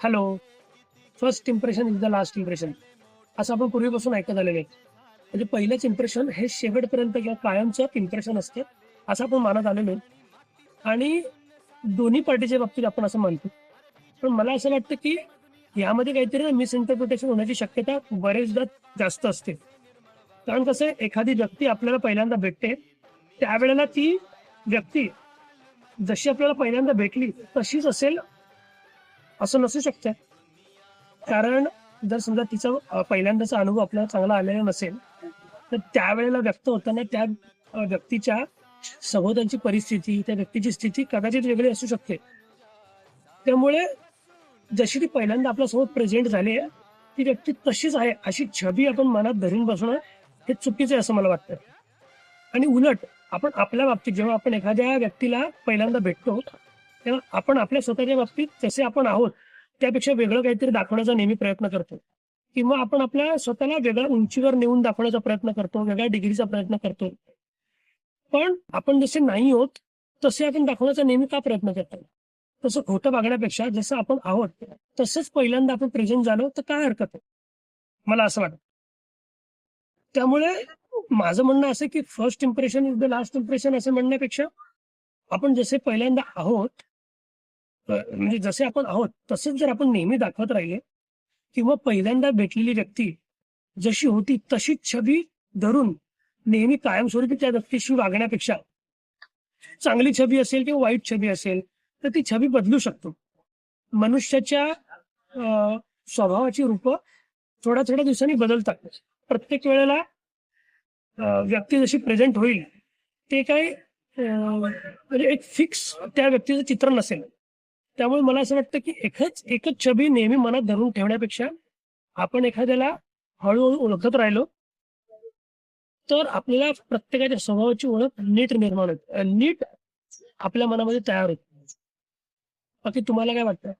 Hello. First impression is the last impression असं आपण पूर्वीपासून ऐकत आलेलं आहे. म्हणजे पहिलंच इम्प्रेशन हे शेवटपर्यंत किंवा कायमचं इम्प्रेशन असतं असं आपण मानत आलेलो आहे. आणि दोन्ही पार्टीच्या बाबतीत आपण असं मानतो. पण मला असं वाटतं की यामध्ये काहीतरी मिसइंटरप्रिटेशन होण्याची शक्यता बरेचदा जास्त असते. कारण कसं आहे, एखादी व्यक्ती आपल्याला पहिल्यांदा भेटते, त्यावेळेला ती व्यक्ती जशी आपल्याला पहिल्यांदा भेटली तशीच असेल असं नसू शकतं. कारण जर समजा तिचा पहिल्यांदाचा अनुभव आपल्याला चांगला आलेला नसेल, तर त्यावेळेला व्यक्त होताना त्या व्यक्तीच्या सभोवतालची परिस्थिती, त्या व्यक्तीची स्थिती कदाचित वेगळी असू शकते. त्यामुळे जशी ती पहिल्यांदा आपल्यासोबत प्रेझेंट झाली आहे, ती व्यक्ती तशीच आहे अशी छबी आपण मनात धरून बसणं हे चुकीचं आहे असं मला वाटतं. आणि उलट आपण आपल्या बाबतीत जेव्हा आपण एखाद्या व्यक्तीला पहिल्यांदा भेटतो, तेव्हा आपण आपल्या स्वतःच्या बाबतीत जसे आपण आहोत, त्यापेक्षा वेगळं काहीतरी दाखवण्याचा नेहमी प्रयत्न करतो. किंवा आपण आपल्या स्वतःला वेगळ्या उंचीवर नेऊन दाखवण्याचा प्रयत्न करतो, वेगळ्या डिग्रीचा प्रयत्न करतो. पण आपण जसे नाही होत, तसे आपण दाखवण्याचा नेहमी का प्रयत्न करतो? तसं खोटं वागण्यापेक्षा जसं आपण आहोत, तसंच पहिल्यांदा आपण प्रेझेंट झालो, तर काय हरकत आहे? मला असं वाटतं. त्यामुळे माझं म्हणणं असं आहे, की first impression is the last impression असं म्हणण्यापेक्षा आपण जसे पहिल्यांदा आहोत, म्हणजे जसे आपण आहोत, तसेच जर आपण नेहमी दाखवत राहिले किंवा पहिल्यांदा भेटलेली व्यक्ती जशी होती तशीच छबी धरून नेहमी कायमस्वरूपी त्या व्यक्तीशी वागण्यापेक्षा चांगली छबी असेल किंवा वाईट छबी असेल, तर ती छबी बदलू शकतो. मनुष्याच्या स्वभावाची रूपं थोड्या-थोड्या दिवसांनी बदलतात. प्रत्येक वेळेला व्यक्ती जशी प्रेझेंट होईल, ते काही म्हणजे एक फिक्स त्या व्यक्तीचं चित्र नसेल. त्यामुळे मला असं वाटतं, की एकच छबी नेहमी मनात धरून ठेवण्यापेक्षा आपण एखाद्याला हळू ओळखत राहिलो, तर आपल्याला प्रत्येकाच्या स्वभावाची ओळख नीट निर्माण होते. नीट आपल्या मनामध्ये तयार होते. बाकी तुम्हाला काय वाटतं?